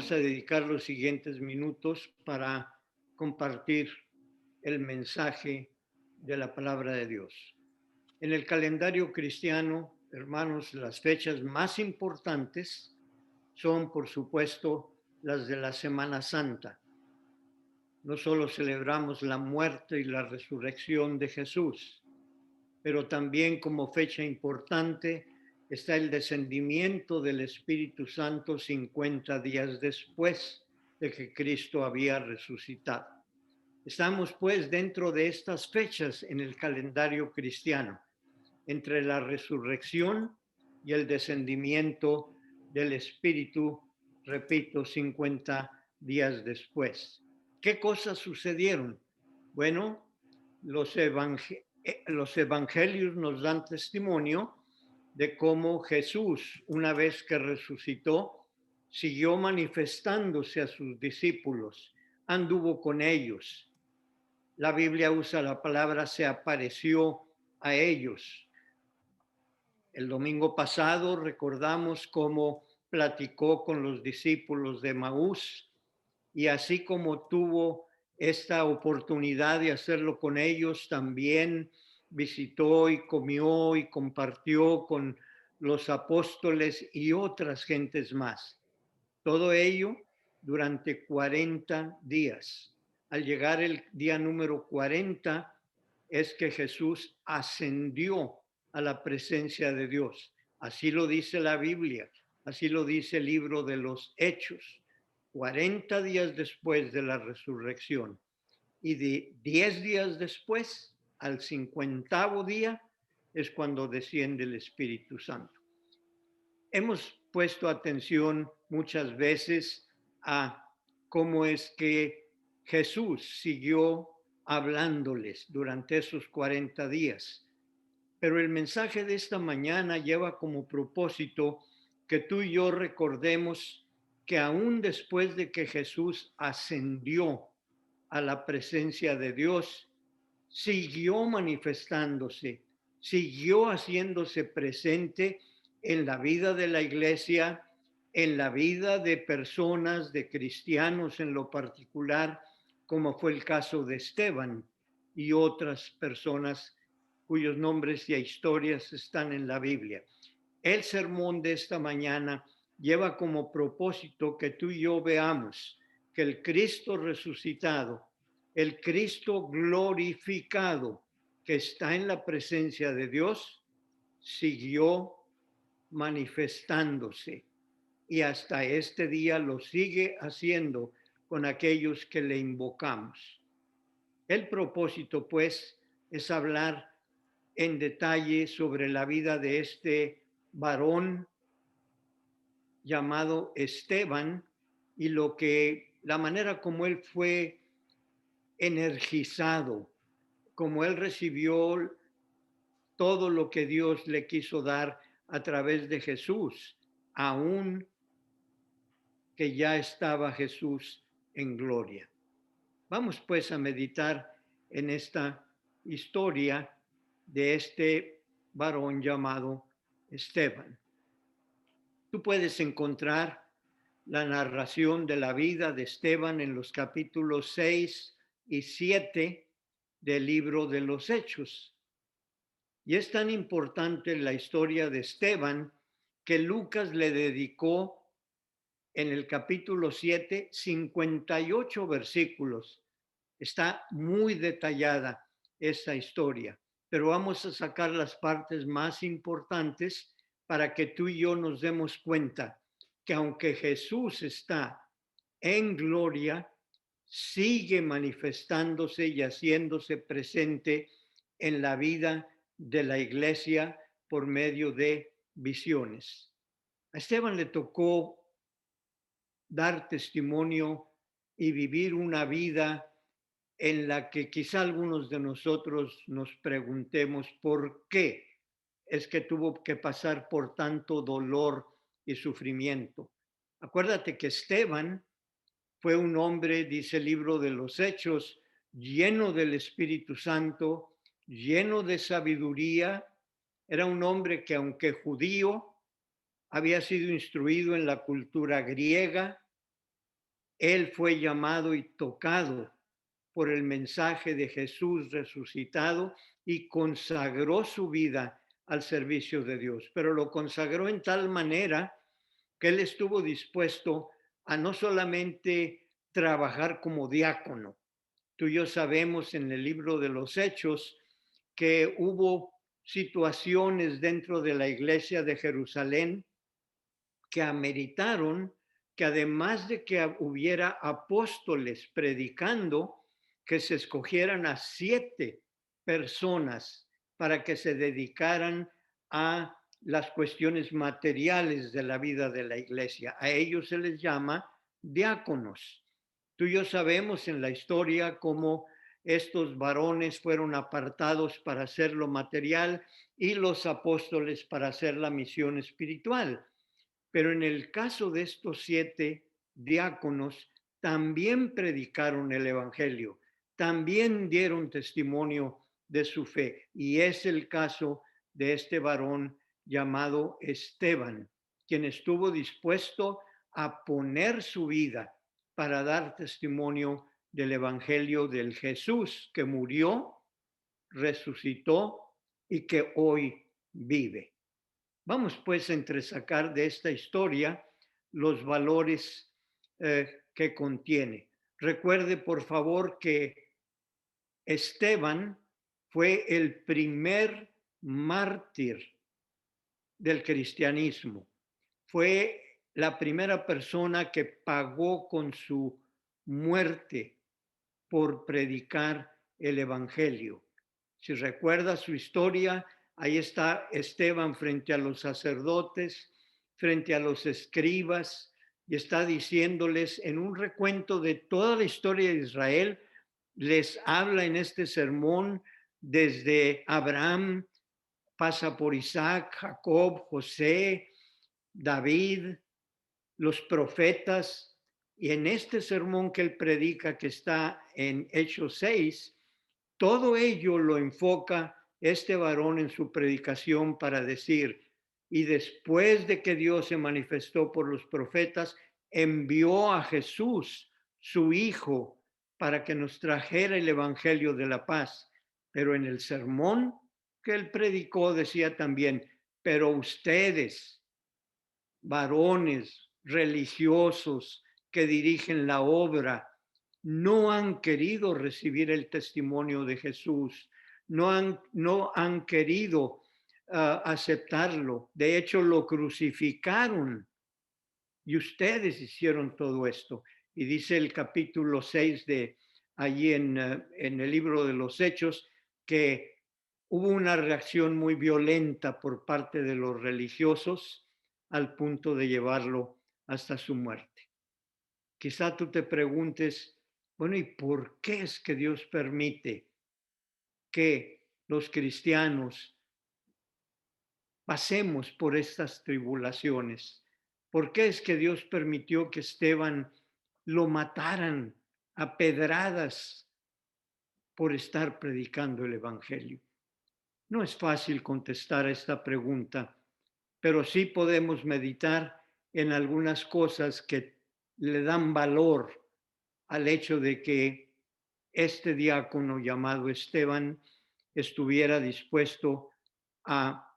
Vamos a dedicar los siguientes minutos para compartir el mensaje de la palabra de Dios. En el calendario cristiano, hermanos, las fechas más importantes son, por supuesto, las de la Semana Santa. No solo celebramos la muerte y la resurrección de Jesús, pero también como fecha importante está el descendimiento del Espíritu Santo 50 días después de que Cristo había resucitado. Estamos pues dentro de estas fechas en el calendario cristiano, entre la resurrección y el descendimiento del Espíritu, repito, 50 días después. ¿Qué cosas sucedieron? Bueno, los evangelios nos dan testimonio de cómo Jesús, una vez que resucitó, siguió manifestándose a sus discípulos, anduvo con ellos. La Biblia usa la palabra se apareció a ellos. El domingo pasado recordamos cómo platicó con los discípulos de Maús y así como tuvo esta oportunidad de hacerlo con ellos, también visitó y comió y compartió con los apóstoles y otras gentes más. Todo ello durante 40 días. Al llegar el día número 40 es que Jesús ascendió a la presencia de Dios. Así lo dice la Biblia, así lo dice el libro de los Hechos. 40 días después de la resurrección y de 10 días después, al 50º día, es cuando desciende el Espíritu Santo. Hemos puesto atención muchas veces a cómo es que Jesús siguió hablándoles durante esos 40 días. Pero el mensaje de esta mañana lleva como propósito que tú y yo recordemos que aún después de que Jesús ascendió a la presencia de Dios, siguió manifestándose, siguió haciéndose presente en la vida de la iglesia, en la vida de personas, de cristianos en lo particular, como fue el caso de Esteban y otras personas cuyos nombres y historias están en la Biblia. El sermón de esta mañana lleva como propósito que tú y yo veamos que el Cristo resucitado, el Cristo glorificado que está en la presencia de Dios, siguió manifestándose y hasta este día lo sigue haciendo con aquellos que le invocamos. El propósito, pues, es hablar en detalle sobre la vida de este varón llamado Esteban y la manera como él fue energizado, como él recibió todo lo que Dios le quiso dar a través de Jesús, aún que ya estaba Jesús en gloria. Vamos pues a meditar en esta historia de este varón llamado Esteban. Tú puedes encontrar la narración de la vida de Esteban en los capítulos 6 y 7 del libro de los Hechos. Y es tan importante la historia de Esteban que Lucas le dedicó en el capítulo 7 58 versículos. Está muy detallada esa historia, pero vamos a sacar las partes más importantes para que tú y yo nos demos cuenta que aunque Jesús está en gloria, sigue manifestándose y haciéndose presente en la vida de la iglesia por medio de visiones. A Esteban le tocó dar testimonio y vivir una vida en la que quizá algunos de nosotros nos preguntemos por qué es que tuvo que pasar por tanto dolor y sufrimiento. Acuérdate que Esteban fue un hombre, dice el libro de los Hechos, lleno del Espíritu Santo, lleno de sabiduría. Era un hombre que, aunque judío, había sido instruido en la cultura griega, Él fue llamado y tocado por el mensaje de Jesús resucitado y consagró su vida al servicio de Dios, pero lo consagró en tal manera que él estuvo dispuesto a no solamente trabajar como diácono. Tú y yo sabemos en el libro de los Hechos que hubo situaciones dentro de la iglesia de Jerusalén que ameritaron que además de que hubiera apóstoles predicando, que se escogieran a 7 personas para que se dedicaran a las cuestiones materiales de la vida de la iglesia. A ellos se les llama diáconos. Tú y yo sabemos en la historia cómo estos varones fueron apartados para hacer lo material y los apóstoles para hacer la misión espiritual. Pero en el caso de estos 7 diáconos, también predicaron el Evangelio, también dieron testimonio de su fe. Y es el caso de este varón llamado Esteban, quien estuvo dispuesto a poner su vida para dar testimonio del Evangelio del Jesús que murió, resucitó y que hoy vive. Vamos pues a entresacar de esta historia los valores que contiene. Recuerde, por favor, que Esteban fue el primer mártir del cristianismo. Fue la primera persona que pagó con su muerte por predicar el Evangelio. Si recuerda su historia, ahí está Esteban frente a los sacerdotes, frente a los escribas, y está diciéndoles en un recuento de toda la historia de Israel, les habla en este sermón desde Abraham, pasa por Isaac, Jacob, José, David, los profetas, y en este sermón que él predica, que está en Hechos 6, todo ello lo enfoca este varón en su predicación para decir, y después de que Dios se manifestó por los profetas, envió a Jesús, su Hijo, para que nos trajera el Evangelio de la paz. Pero en el sermón que él predicó decía también, pero ustedes, varones religiosos que dirigen la obra, no han querido recibir el testimonio de Jesús, no han querido aceptarlo. De hecho, lo crucificaron y ustedes hicieron todo esto. Y dice el capítulo 6 de allí en el libro de los Hechos que hubo una reacción muy violenta por parte de los religiosos al punto de llevarlo hasta su muerte. Quizá tú te preguntes, bueno, ¿y por qué es que Dios permite que los cristianos pasemos por estas tribulaciones? ¿Por qué es que Dios permitió que Esteban lo mataran a pedradas por estar predicando el Evangelio? No es fácil contestar a esta pregunta, pero sí podemos meditar en algunas cosas que le dan valor al hecho de que este diácono llamado Esteban estuviera dispuesto a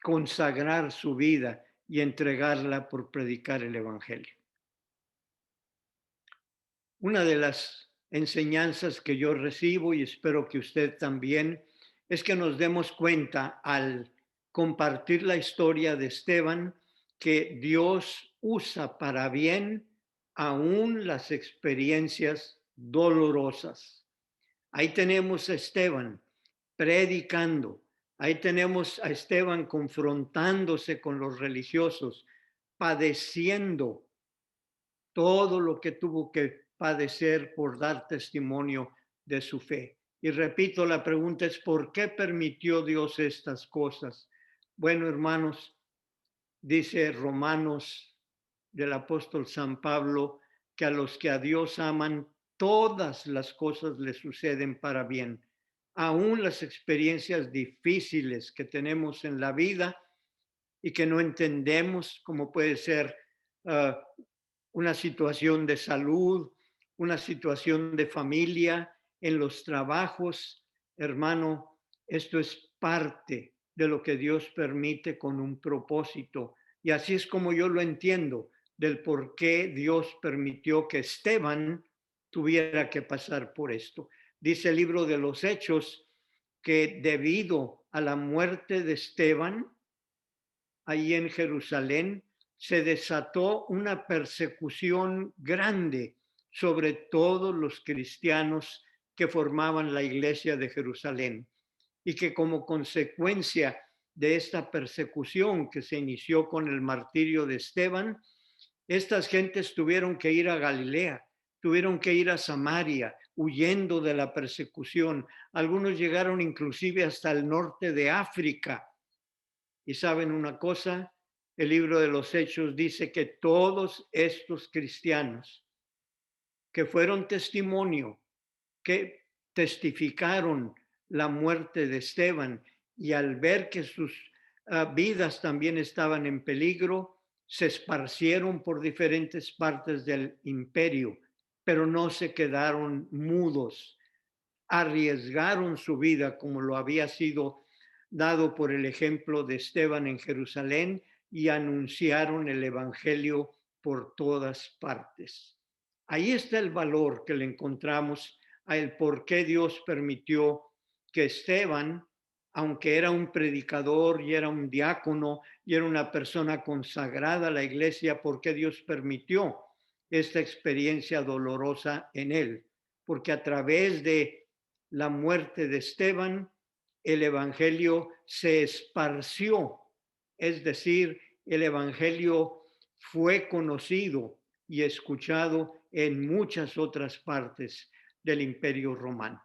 consagrar su vida y entregarla por predicar el Evangelio. Una de las enseñanzas que yo recibo, y espero que usted también, es que nos demos cuenta al compartir la historia de Esteban que Dios usa para bien aún las experiencias dolorosas. Ahí tenemos a Esteban predicando, ahí tenemos a Esteban confrontándose con los religiosos, padeciendo todo lo que tuvo que padecer por dar testimonio de su fe. Y repito, la pregunta es, ¿por qué permitió Dios estas cosas? Bueno, hermanos, dice Romanos del apóstol San Pablo, que a los que a Dios aman, todas las cosas les suceden para bien. Aún las experiencias difíciles que tenemos en la vida y que no entendemos, como puede ser una situación de salud, una situación de familia, en los trabajos. Hermano, esto es parte de lo que Dios permite con un propósito. Y así es como yo lo entiendo, del por qué Dios permitió que Esteban tuviera que pasar por esto. Dice el libro de los Hechos que debido a la muerte de Esteban, ahí en Jerusalén, se desató una persecución grande sobre todos los cristianos que formaban la iglesia de Jerusalén y que como consecuencia de esta persecución que se inició con el martirio de Esteban, estas gentes tuvieron que ir a Galilea, tuvieron que ir a Samaria, huyendo de la persecución. Algunos llegaron inclusive hasta el norte de África. Y saben una cosa, el libro de los Hechos dice que todos estos cristianos que fueron testimonio, que testificaron la muerte de Esteban y al ver que sus vidas también estaban en peligro, se esparcieron por diferentes partes del imperio, pero no se quedaron mudos, arriesgaron su vida como lo había sido dado por el ejemplo de Esteban en Jerusalén y anunciaron el evangelio por todas partes. Ahí está el valor que le encontramos a el por qué Dios permitió que Esteban, aunque era un predicador y era un diácono y era una persona consagrada a la iglesia, por qué Dios permitió esta experiencia dolorosa en él. Porque a través de la muerte de Esteban, el evangelio se esparció, es decir, el evangelio fue conocido y escuchado en muchas otras partes del Imperio Romano.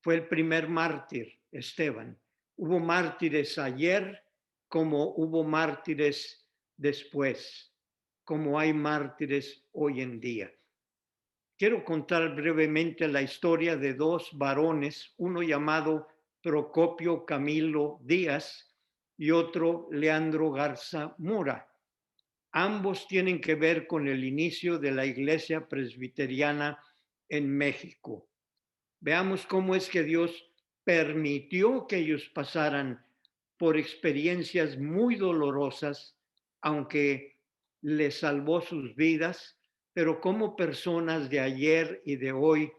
Fue el primer mártir, Esteban. Hubo mártires ayer como hubo mártires después, como hay mártires hoy en día. Quiero contar brevemente la historia de dos varones, uno llamado Procopio Camilo Díaz y otro Leandro Garza Mora. Ambos tienen que ver con el inicio de la iglesia presbiteriana en México. Veamos cómo es que Dios permitió que ellos pasaran por experiencias muy dolorosas, aunque les salvó sus vidas, pero como personas de ayer y de hoy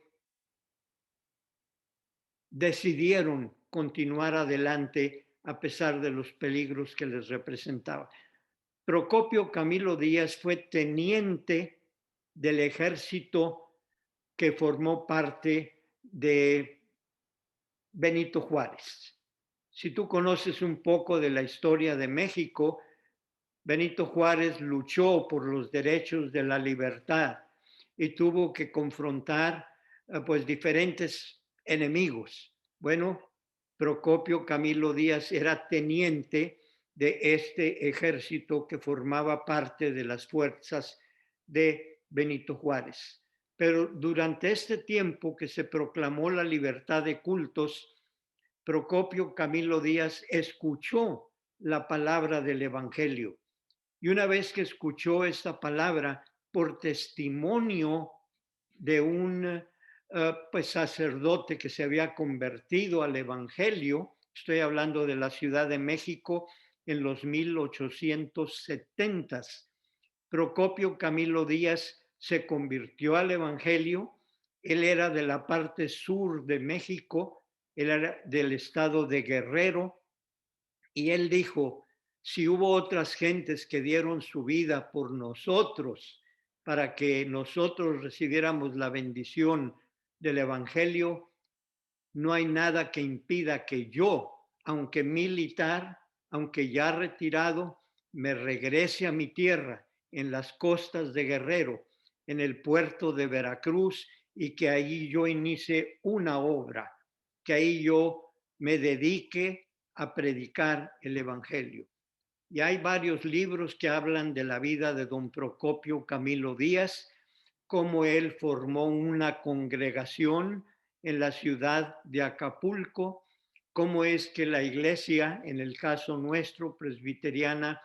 decidieron continuar adelante a pesar de los peligros que les representaba. Procopio Camilo Díaz fue teniente del ejército que formó parte de Benito Juárez. Si tú conoces un poco de la historia de México, Benito Juárez luchó por los derechos de la libertad y tuvo que confrontar pues diferentes enemigos. Bueno, Procopio Camilo Díaz era teniente de este ejército que formaba parte de las fuerzas de Benito Juárez. Pero durante este tiempo que se proclamó la libertad de cultos, Procopio Camilo Díaz escuchó la palabra del Evangelio. Y una vez que escuchó esta palabra por testimonio de un pues sacerdote que se había convertido al Evangelio, estoy hablando de la Ciudad de México en los 1870. Procopio Camilo Díaz se convirtió al Evangelio. Él era de la parte sur de México, él era del estado de Guerrero, y él dijo, si hubo otras gentes que dieron su vida por nosotros para que nosotros recibiéramos la bendición del Evangelio, no hay nada que impida que yo, aunque militar, aunque ya retirado, me regrese a mi tierra en las costas de Guerrero, en el puerto de Veracruz, y que ahí yo inicie una obra, que ahí yo me dedique a predicar el Evangelio. Y hay varios libros que hablan de la vida de don Procopio Camilo Díaz, cómo él formó una congregación en la ciudad de Acapulco, cómo es que la iglesia, en el caso nuestro, presbiteriana,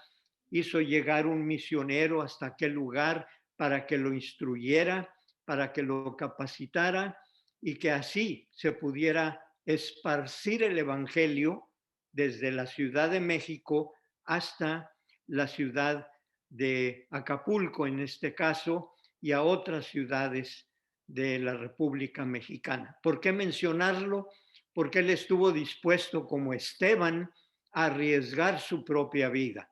hizo llegar un misionero hasta aquel lugar para que lo instruyera, para que lo capacitara y que así se pudiera esparcir el evangelio desde la Ciudad de México hasta la ciudad de Acapulco, en este caso, y a otras ciudades de la República Mexicana. ¿Por qué mencionarlo? Porque él estuvo dispuesto, como Esteban, a arriesgar su propia vida.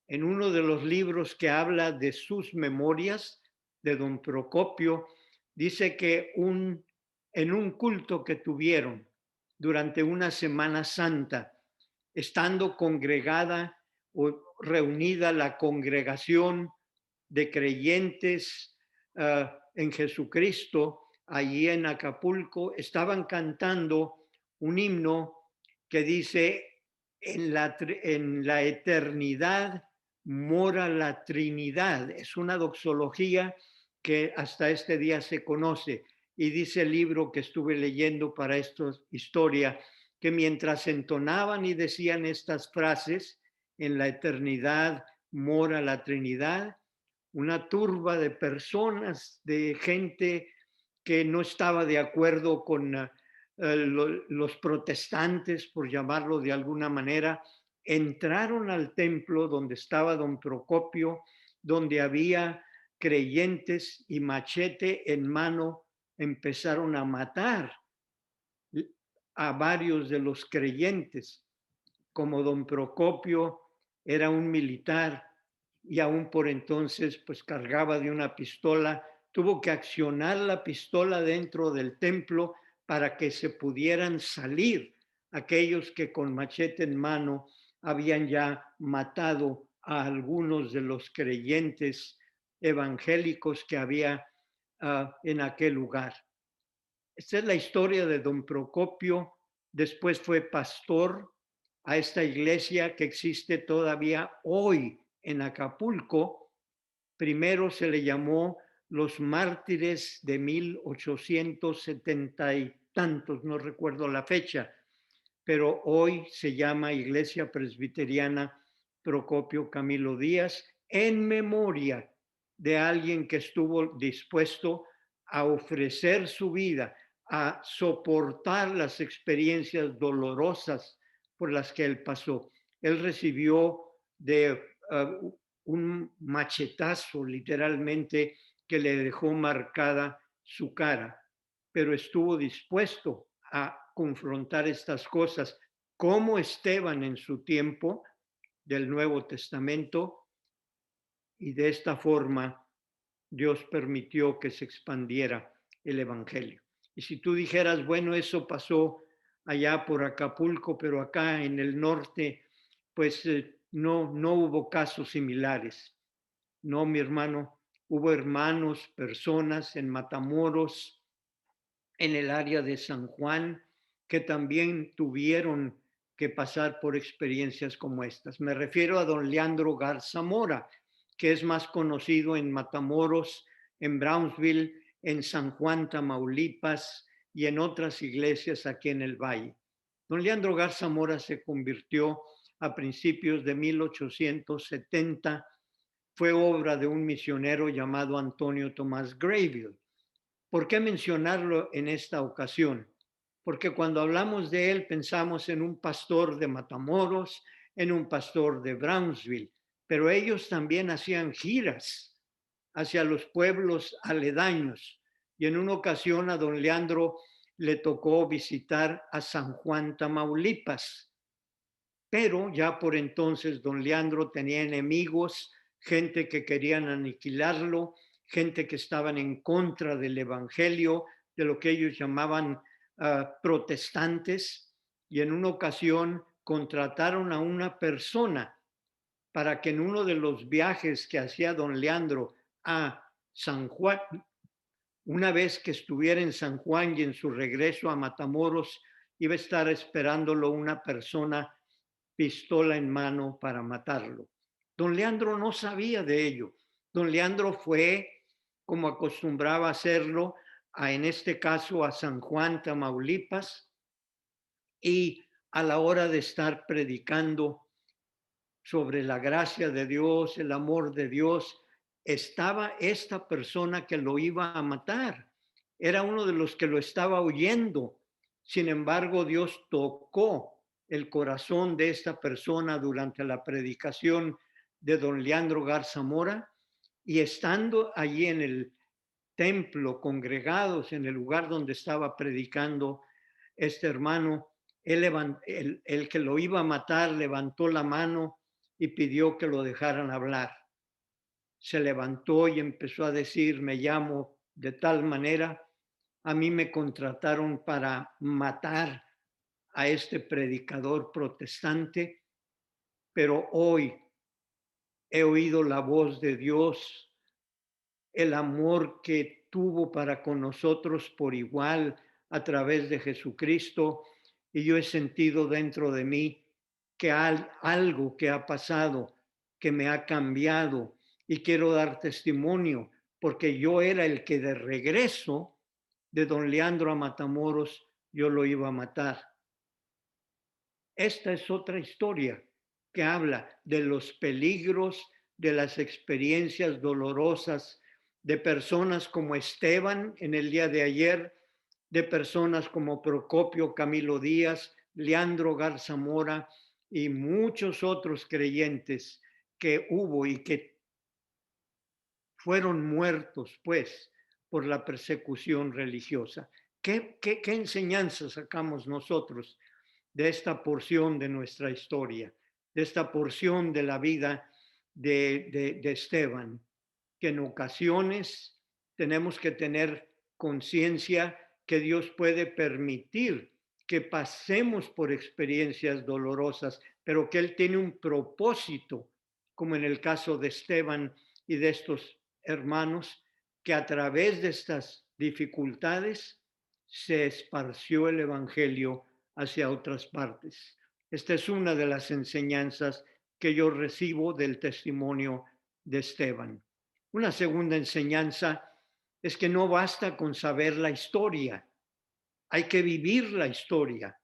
En uno de los libros que habla de sus memorias, de don Procopio, dice que en un culto que tuvieron durante una Semana Santa, estando congregada o reunida la congregación de creyentes en Jesucristo, allí en Acapulco, estaban cantando un himno que dice, en la eternidad mora la Trinidad. Es una doxología que hasta este día se conoce. Y dice el libro que estuve leyendo para esta historia, que mientras entonaban y decían estas frases, en la eternidad mora la Trinidad, una turba de personas, de gente que no estaba de acuerdo con los protestantes, por llamarlo de alguna manera, entraron al templo donde estaba don Procopio, donde había creyentes y machete en mano, empezaron a matar a varios de los creyentes. Como don Procopio era un militar y aún por entonces pues cargaba de una pistola, tuvo que accionar la pistola dentro del templo para que se pudieran salir aquellos que con machete en mano habían ya matado a algunos de los creyentes evangélicos que había en aquel lugar. Esta es la historia de don Procopio. Después fue pastor a esta iglesia que existe todavía hoy en Acapulco. Primero se le llamó los mártires de 1870 y tantos, no recuerdo la fecha, pero hoy se llama Iglesia Presbiteriana Procopio Camilo Díaz, en memoria de alguien que estuvo dispuesto a ofrecer su vida, a soportar las experiencias dolorosas por las que él pasó. Él recibió de un machetazo literalmente que le dejó marcada su cara, pero estuvo dispuesto a confrontar estas cosas, como Esteban en su tiempo del Nuevo Testamento, y de esta forma Dios permitió que se expandiera el Evangelio. Y si tú dijeras, bueno, eso pasó allá por Acapulco, pero acá en el norte, pues no hubo casos similares. No, mi hermano, hubo hermanos, personas en Matamoros, en el área de San Juan, que también tuvieron que pasar por experiencias como estas. Me refiero a don Leandro Garza Mora, que es más conocido en Matamoros, en Brownsville, en San Juan, Tamaulipas y en otras iglesias aquí en el Valle. Don Leandro Garza Mora se convirtió a principios de 1870, fue obra de un misionero llamado Antonio Tomás Grayville. ¿Por qué mencionarlo en esta ocasión? Porque cuando hablamos de él pensamos en un pastor de Matamoros, en un pastor de Brownsville, pero ellos también hacían giras hacia los pueblos aledaños. Y en una ocasión a don Leandro le tocó visitar a San Juan, Tamaulipas. Pero ya por entonces don Leandro tenía enemigos, gente que querían aniquilarlo, gente que estaban en contra del evangelio, de lo que ellos llamaban protestantes, y en una ocasión contrataron a una persona para que en uno de los viajes que hacía don Leandro a San Juan, una vez que estuviera en San Juan y en su regreso a Matamoros, iba a estar esperándolo una persona pistola en mano para matarlo. Don Leandro no sabía de ello. Don Leandro fue, como acostumbraba hacerlo, en este caso a San Juan, Tamaulipas, y a la hora de estar predicando sobre la gracia de Dios, el amor de Dios, estaba esta persona que lo iba a matar. Era uno de los que lo estaba oyendo. Sin embargo, Dios tocó el corazón de esta persona durante la predicación de don Leandro Garza Mora, y estando allí en el templo, congregados en el lugar donde estaba predicando este hermano, el que lo iba a matar levantó la mano y pidió que lo dejaran hablar. Se levantó y empezó a decir: me llamo de tal manera, a mí me contrataron para matar a este predicador protestante, pero hoy he oído la voz de Dios, el amor que tuvo para con nosotros por igual a través de Jesucristo, y yo he sentido dentro de mí que algo que ha pasado, que me ha cambiado, y quiero dar testimonio, porque yo era el que de regreso de don Leandro a Matamoros yo lo iba a matar. Esta es otra historia que habla de los peligros, de las experiencias dolorosas de personas como Esteban en el día de ayer, de personas como Procopio Camilo Díaz, Leandro Garza Mora y muchos otros creyentes que hubo y que fueron muertos, pues, por la persecución religiosa. ¿Qué enseñanza sacamos nosotros de esta porción de nuestra historia, de esta porción de la vida de Esteban? Que en ocasiones tenemos que tener conciencia que Dios puede permitir que pasemos por experiencias dolorosas, pero que Él tiene un propósito, como en el caso de Esteban y de estos hermanos, que a través de estas dificultades se esparció el Evangelio hacia otras partes. Esta es una de las enseñanzas que yo recibo del testimonio de Esteban. Una segunda enseñanza es que no basta con saber la historia, hay que vivir la historia.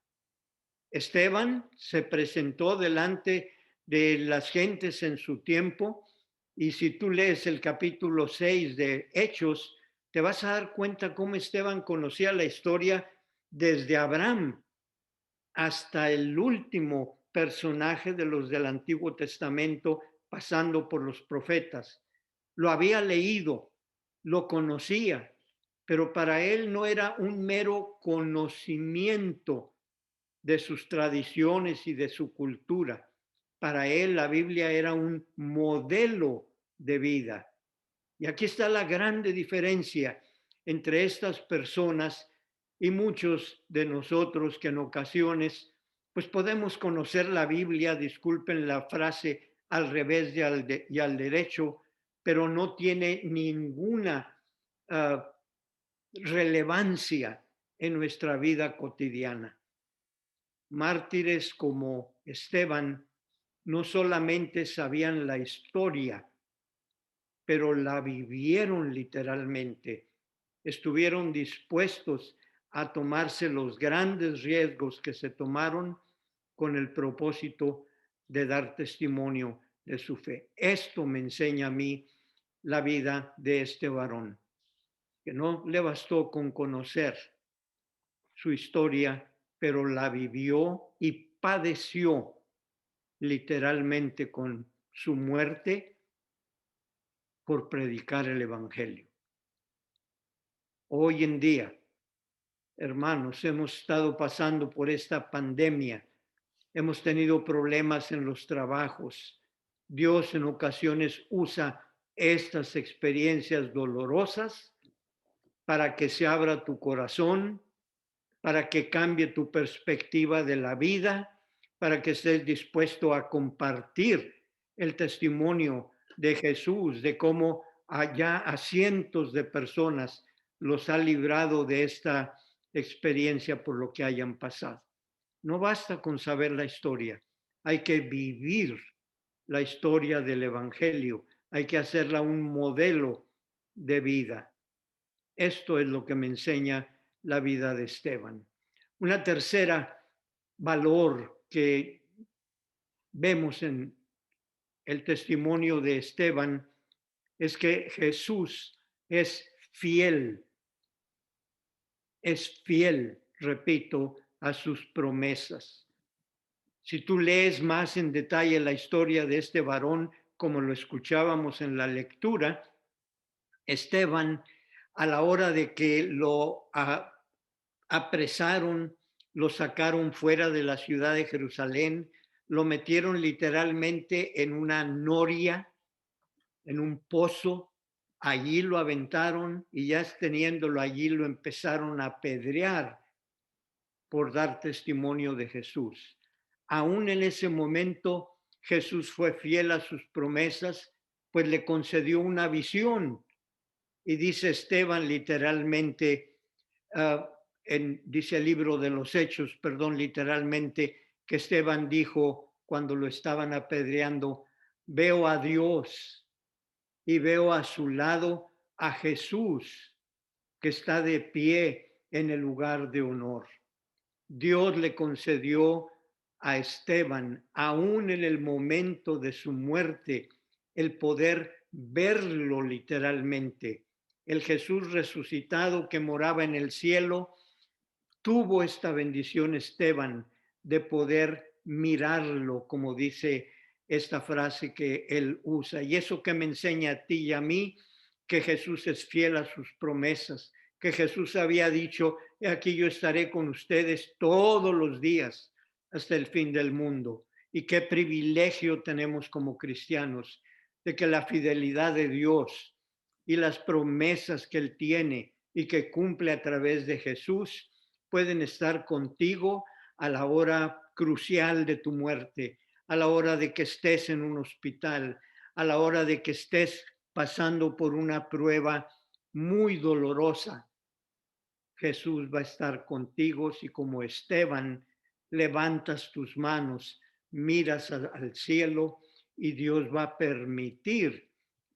Esteban se presentó delante de las gentes en su tiempo, y si tú lees el capítulo 6 de Hechos, te vas a dar cuenta cómo Esteban conocía la historia desde Abraham hasta el último personaje de los del Antiguo Testamento, pasando por los profetas. Lo había leído, lo conocía, pero para él no era un mero conocimiento de sus tradiciones y de su cultura. Para él la Biblia era un modelo de vida. Y aquí está la grande diferencia entre estas personas y muchos de nosotros que en ocasiones pues podemos conocer la Biblia, disculpen la frase, al revés y al derecho, pero no tiene ninguna relevancia en nuestra vida cotidiana. Mártires como Esteban no solamente sabían la historia, pero la vivieron literalmente. Estuvieron dispuestos a tomarse los grandes riesgos que se tomaron con el propósito de dar testimonio de su fe. Esto me enseña a mí la vida de este varón, que no le bastó con conocer su historia, pero la vivió y padeció literalmente con su muerte por predicar el Evangelio. Hoy en día, hermanos, hemos estado pasando por esta pandemia, hemos tenido problemas en los trabajos. Dios en ocasiones usa estas experiencias dolorosas para que se abra tu corazón, para que cambie tu perspectiva de la vida, para que estés dispuesto a compartir el testimonio de Jesús, de cómo allá a cientos de personas los ha librado de esta experiencia por lo que hayan pasado. No basta con saber la historia, hay que vivir la historia del Evangelio, hay que hacerla un modelo de vida. Esto es lo que me enseña la vida de Esteban. Una tercera valor que vemos en el testimonio de Esteban es que Jesús es fiel, repito, a sus promesas. Si tú lees más en detalle la historia de este varón, como lo escuchábamos en la lectura, Esteban, a la hora de que lo apresaron, lo sacaron fuera de la ciudad de Jerusalén, lo metieron literalmente en una noria, en un pozo, allí lo aventaron y ya teniéndolo allí lo empezaron a apedrear por dar testimonio de Jesús. Aún en ese momento Jesús fue fiel a sus promesas, pues le concedió una visión. Y dice Esteban literalmente, dice el libro de los Hechos, perdón, literalmente, que Esteban dijo cuando lo estaban apedreando, veo a Dios y veo a su lado a Jesús, que está de pie en el lugar de honor. Dios le concedió a Esteban, aún en el momento de su muerte, el poder verlo literalmente. El Jesús resucitado que moraba en el cielo, tuvo esta bendición Esteban de poder mirarlo, como dice esta frase que él usa. Y eso que me enseña a ti y a mí, que Jesús es fiel a sus promesas, que Jesús había dicho, aquí yo estaré con ustedes todos los días hasta el fin del mundo. Y qué privilegio tenemos como cristianos de que la fidelidad de Dios y las promesas que Él tiene y que cumple a través de Jesús pueden estar contigo a la hora crucial de tu muerte, a la hora de que estés en un hospital, a la hora de que estés pasando por una prueba muy dolorosa. Jesús va a estar contigo si como Esteban levantas tus manos, miras al cielo y Dios va a permitir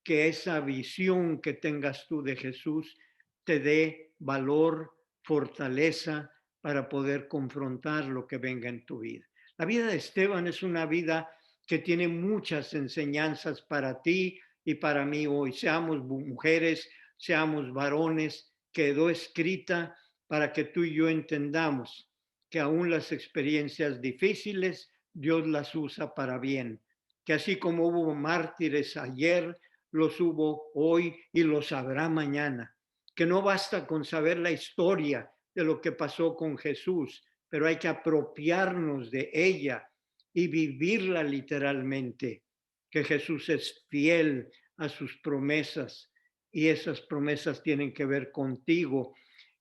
que esa visión que tengas tú de Jesús te dé valor, fortaleza para poder confrontar lo que venga en tu vida. La vida de Esteban es una vida que tiene muchas enseñanzas para ti y para mí hoy. Seamos mujeres, seamos varones, quedó escrita para que tú y yo entendamos que aún las experiencias difíciles Dios las usa para bien, que así como hubo mártires ayer, los hubo hoy y los habrá mañana, que no basta con saber la historia de lo que pasó con Jesús, pero hay que apropiarnos de ella y vivirla literalmente, que Jesús es fiel a sus promesas y esas promesas tienen que ver contigo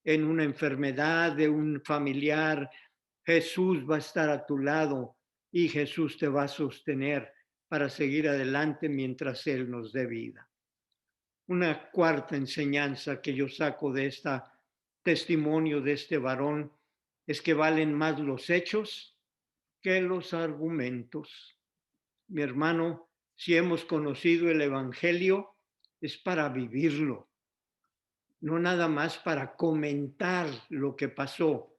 en una enfermedad de un familiar. Jesús va a estar a tu lado y Jesús te va a sostener para seguir adelante mientras Él nos dé vida. Una cuarta enseñanza que yo saco de este testimonio de este varón es que valen más los hechos que los argumentos. Mi hermano, si hemos conocido el Evangelio, es para vivirlo, no nada más para comentar lo que pasó,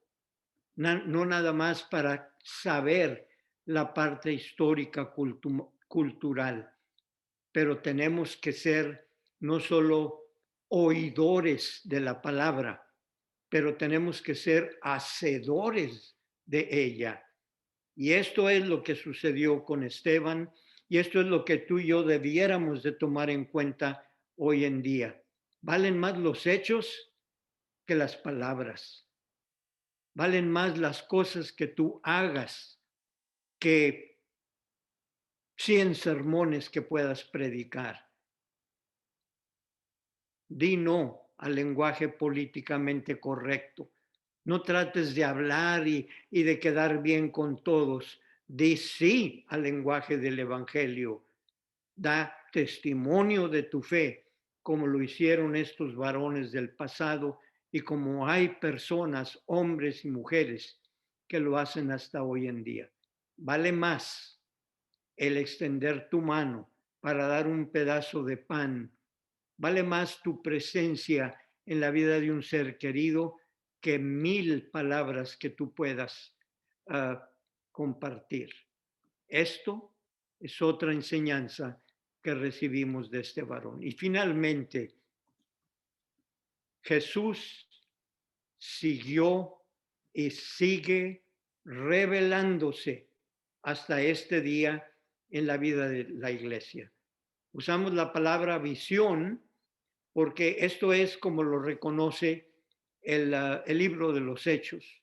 no nada más para saber la parte histórica cultural, pero tenemos que ser no solo oidores de la palabra, pero tenemos que ser hacedores de ella. Y esto es lo que sucedió con Esteban y esto es lo que tú y yo debiéramos de tomar en cuenta hoy en día. Valen más los hechos que las palabras. Valen más las cosas que tú hagas que 100 sermones que puedas predicar. Di no al lenguaje políticamente correcto. No trates de hablar y de quedar bien con todos. Di sí al lenguaje del Evangelio. Da testimonio de tu fe, como lo hicieron estos varones del pasado y como hay personas, hombres y mujeres, que lo hacen hasta hoy en día. Vale más el extender tu mano para dar un pedazo de pan. Vale más tu presencia en la vida de un ser querido que 1000 palabras que tú puedas compartir. Esto es otra enseñanza que recibimos de este varón. Y finalmente, Jesús siguió y sigue revelándose hasta este día en la vida de la iglesia. Usamos la palabra visión porque esto es como lo reconoce el libro de los Hechos,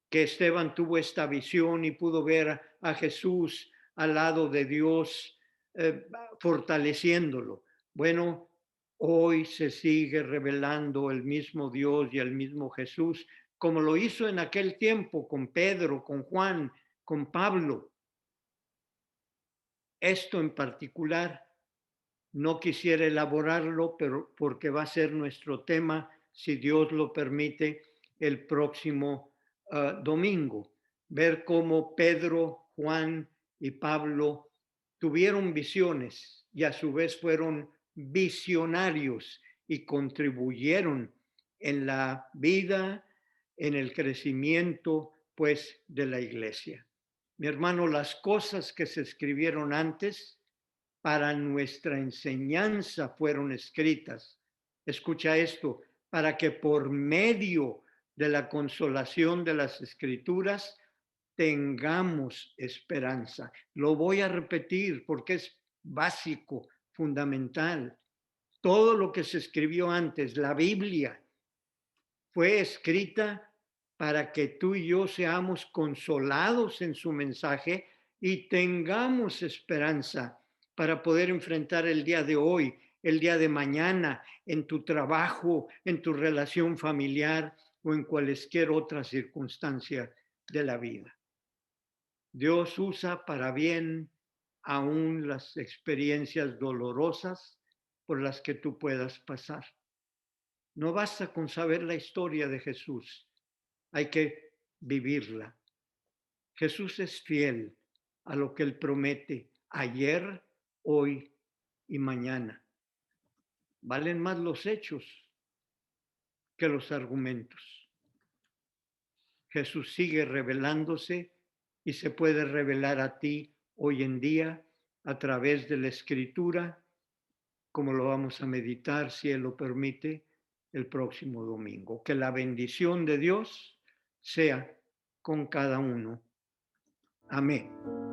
que Esteban tuvo esta visión y pudo ver a Jesús al lado de Dios, fortaleciéndolo. Bueno, hoy se sigue revelando el mismo Dios y el mismo Jesús, como lo hizo en aquel tiempo con Pedro, con Juan, con Pablo. Esto en particular no quisiera elaborarlo, pero porque va a ser nuestro tema, si Dios lo permite, el próximo domingo. Ver cómo Pedro, Juan y Pablo tuvieron visiones y a su vez fueron visionarios y contribuyeron en la vida, en el crecimiento, pues, de la iglesia. Mi hermano, las cosas que se escribieron antes para nuestra enseñanza fueron escritas. Escucha esto, para que por medio de la consolación de las escrituras tengamos esperanza. Lo voy a repetir porque es básico, fundamental. Todo lo que se escribió antes, la Biblia, fue escrita para que tú y yo seamos consolados en su mensaje y tengamos esperanza para poder enfrentar el día de hoy, el día de mañana, en tu trabajo, en tu relación familiar o en cualquier otra circunstancia de la vida. Dios usa para bien aún las experiencias dolorosas por las que tú puedas pasar. No basta con saber la historia de Jesús, hay que vivirla. Jesús es fiel a lo que Él promete ayer, hoy y mañana. Valen más los hechos que los argumentos. Jesús sigue revelándose y se puede revelar a ti hoy en día a través de la Escritura, como lo vamos a meditar, si Él lo permite, el próximo domingo. Que la bendición de Dios sea con cada uno. Amén.